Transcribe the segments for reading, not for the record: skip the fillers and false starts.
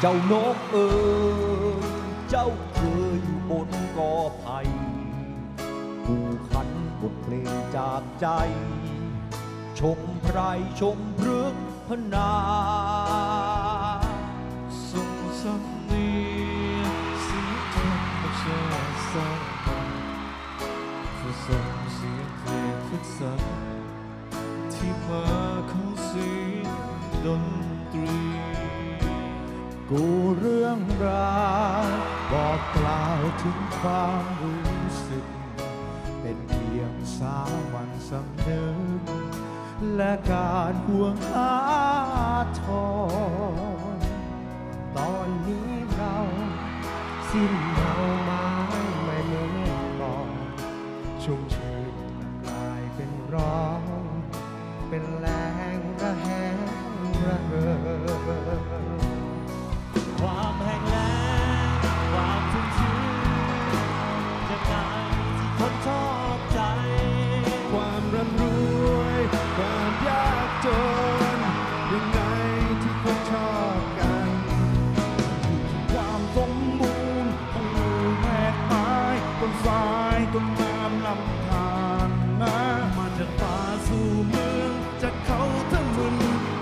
เจ้านกเอ๋ยเจ้าเคยอยู่บนกอไผ่ผู้ขันบทเพลงจากใจชมไพรชมพฤกษ์พนาส่งสำเนียงเสียงธรรมชาติสร้างผสมเสียงเพลงฟุตสันที่มาของเสียงดนตรีกูเรื่องราวบอกกล่าวถึงความรู้สึกเป็นเพียงสามัญสำนึกและการห่วงหาทรตอนนี้เราสิ้นเงาไม้ไม่เหมือนก่อนชุ่มชื่นกลายเป็นร้องเป็นแรงระแหงระเหิดความแห้งแล้งความชุ่มชื้นจะไงที่คนชอบใจความร่ำรวยความยากจนยังไงที่คนชอบกันความสมบูรณ์ของหมู่แม่ไม้ต้นสายต้นน้ำลำธารนะมาจากป่าสู่เมืองจากเขาทั้งมึน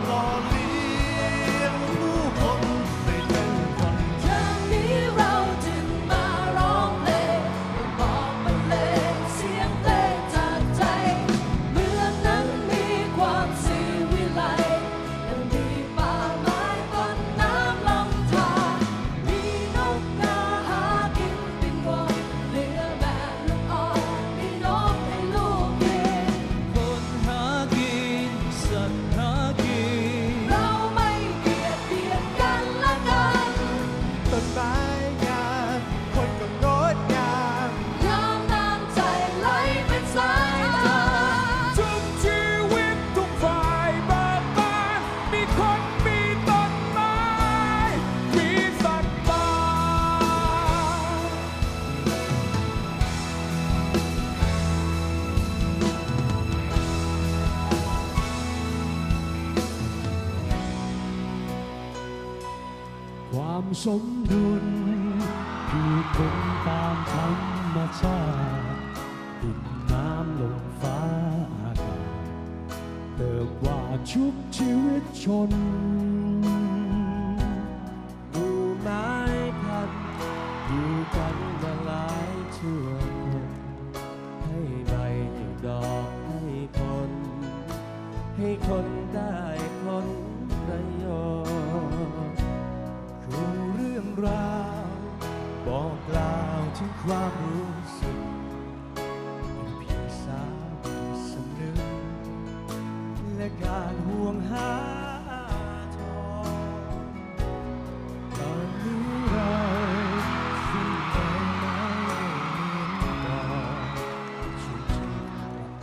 หล่อเลี้ยงผู้คนได้เป็นคนอย่างนี้เราจึงมาร้องเพลงบอกบรรเลงเสียงเพลงจากใจเมืองนั้นมีความสิวิไลยังมีป่าไม้ต้นน้ำลำธารมีนกกาหากินบินวนเหลือแบบลูกอ่อนมีนกให้ลูกกินคนหากินสัตว์หากินเราไม่เบียดเบียนกันละกันต้นไม้งามคนก็งดงามยามน้ำใจไหลเป็นสายทานทุกชีวิตทุกฝ่ายเบิกบานมีคนมีต้นไม้มีสัตว์ป่าความสมดุลอยู่คงตามธรรมชาติดินน้ำลมฟ้าอากาศเติบว่าชุบชีวิตชนหมู่ไม้พันธุ์อยู่กันมาหลายชั่วคนให้ใบให้ดอกให้ผลให้คนได้ผลประโยชน์คือเรื่องราวบอกกล่าวถึงความรู้สึกเป็นเพียงสามัญสำนึกและการห่วงหาทรตอนนี้เราสิ้นใจไม้เหมือนก่อนชุ่มชื่น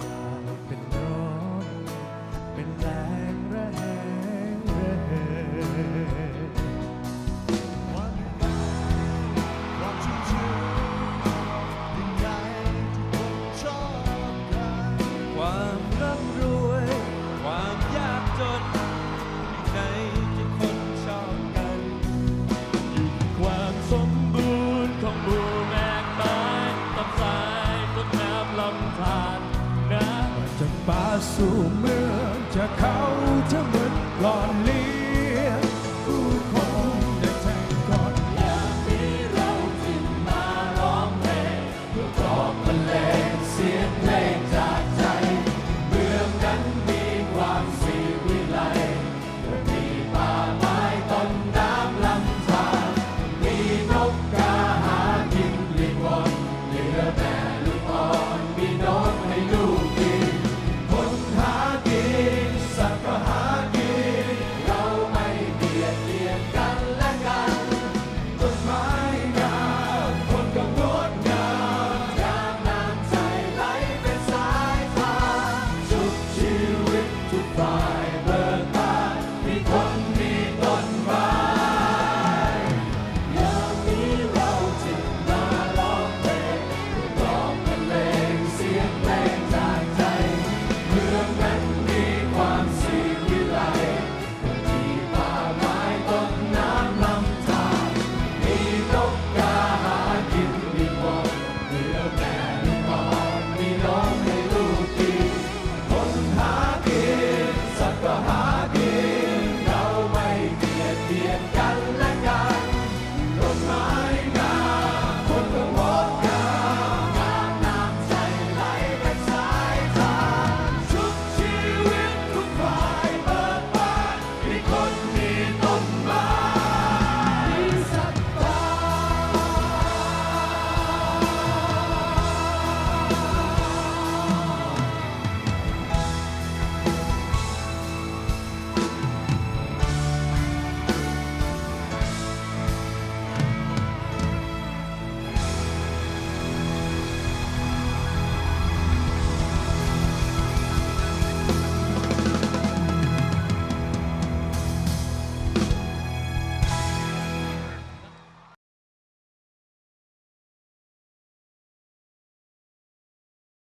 กลายเป็นร้อนเป็นแรงระแหงระเหิดความชุ่มชื้นยังไงที่คนชอบกันความร่ำรวยความยากจนยังไงที่คนชอบกันอยู่ที่ความสมบูรณ์ของหมู่แม่กไม้ต้นสายต้นน้ำลำธารนะจากป่าสู่เมืองจากเขา